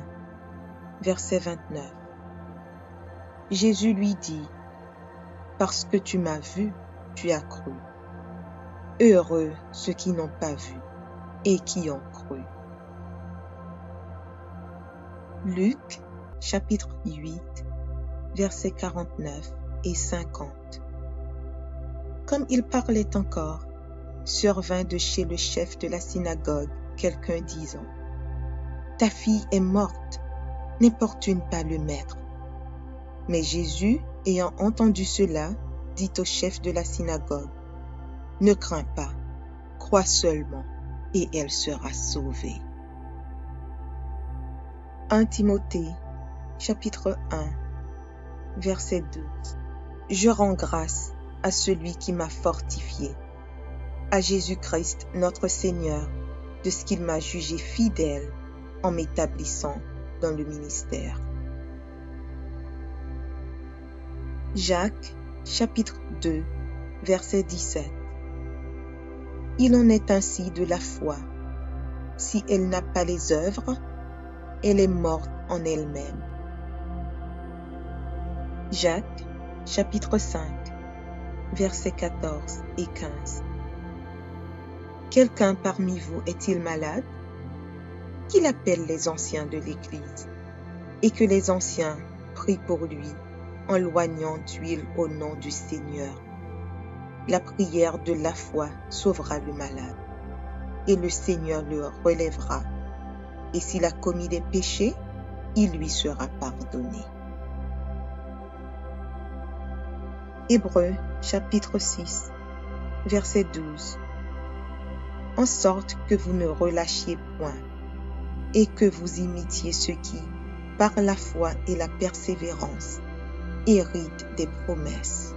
verset 29. Jésus lui dit, « Parce que tu m'as vu, tu as cru. Heureux ceux qui n'ont pas vu et qui ont cru. » Luc, chapitre 8, versets 49 et 50. Comme il parlait encore, survint de chez le chef de la synagogue quelqu'un disant, « Ta fille est morte, n'importune pas le maître. » Mais Jésus, ayant entendu cela, dit au chef de la synagogue, « Ne crains pas, crois seulement, et elle sera sauvée. » 1 Timothée, chapitre 1, verset 2. Je rends grâce à celui qui m'a fortifié, à Jésus-Christ notre Seigneur, de ce qu'il m'a jugé fidèle en m'établissant dans le ministère. Jacques, chapitre 2, verset 17. Il en est ainsi de la foi. Si elle n'a pas les œuvres, elle est morte en elle-même. Jacques, chapitre 5, versets 14 et 15. Quelqu'un parmi vous est-il malade? Qu'il appelle les anciens de l'Église, et que les anciens prient pour lui en loignant d'huile au nom du Seigneur. La prière de la foi sauvera le malade, et le Seigneur le relèvera. Et s'il a commis des péchés, il lui sera pardonné. Hébreux chapitre 6, verset 12. En sorte que vous ne relâchiez point, et que vous imitiez ceux qui, par la foi et la persévérance, héritent des promesses.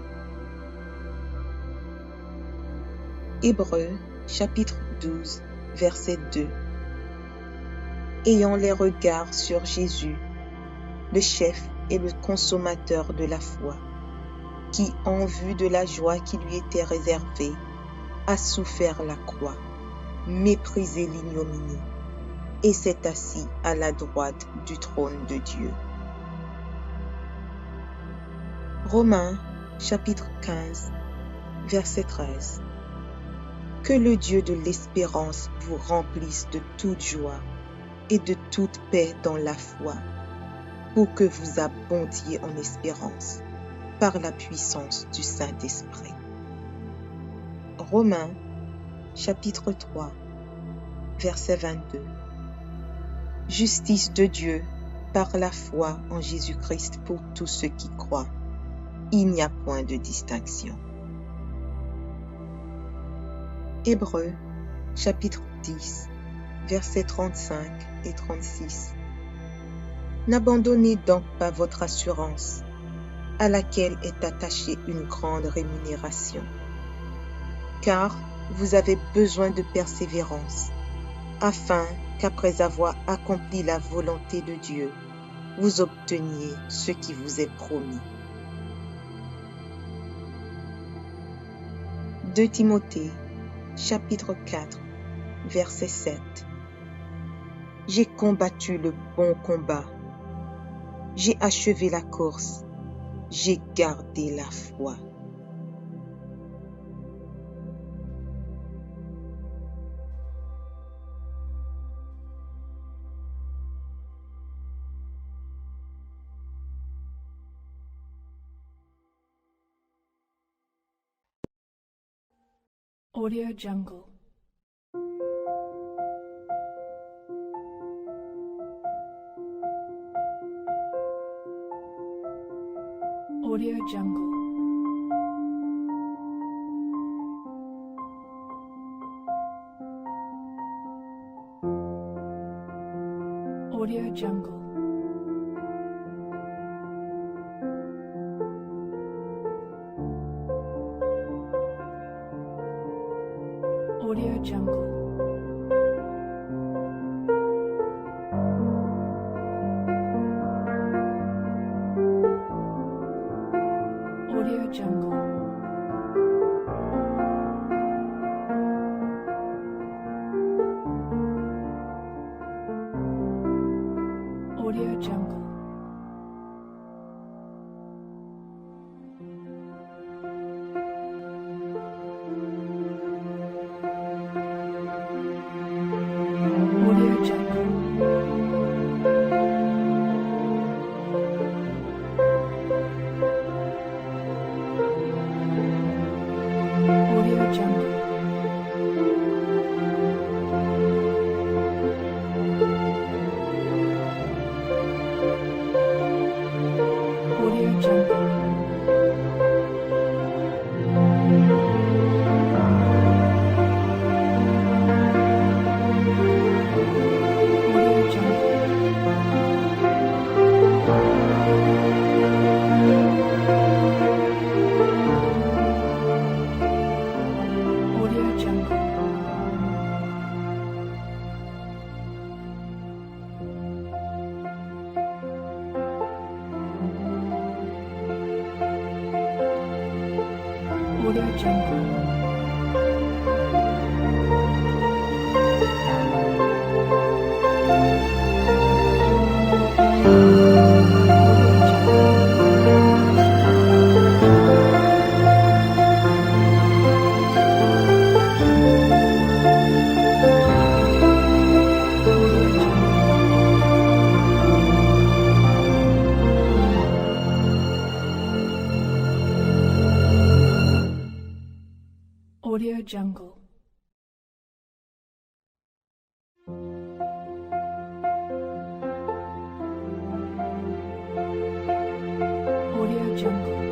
Hébreux chapitre 12, verset 2. Ayant les regards sur Jésus, le chef et le consommateur de la foi, qui, en vue de la joie qui lui était réservée, a souffert la croix, méprisé l'ignominie, et s'est assis à la droite du trône de Dieu. Romains chapitre 15, verset 13. Que le Dieu de l'espérance vous remplisse de toute joie et de toute paix dans la foi, pour que vous abondiez en espérance, par la puissance du Saint-Esprit. Romains chapitre 3, verset 22. Justice de Dieu par la foi en Jésus-Christ pour tous ceux qui croient. Il n'y a point de distinction. Hébreux chapitre 10, versets 35 et 36. N'abandonnez donc pas votre assurance, à laquelle est attachée une grande rémunération, car vous avez besoin de persévérance, afin qu'après avoir accompli la volonté de Dieu, vous obteniez ce qui vous est promis. 2 Timothée, chapitre 4, verset 7. J'ai combattu le bon combat, j'ai achevé la course, j'ai gardé la foi. Audio Jungle. Audio Jungle. Audio Jungle. Audio Jungle. Audio Jungle. Audio Jungle. Audio Jungle. Audio Jungle. Audio Jungle. Audio Jungle. Audio Jungle. Audio Jungle. Audio Jungle. Jungle.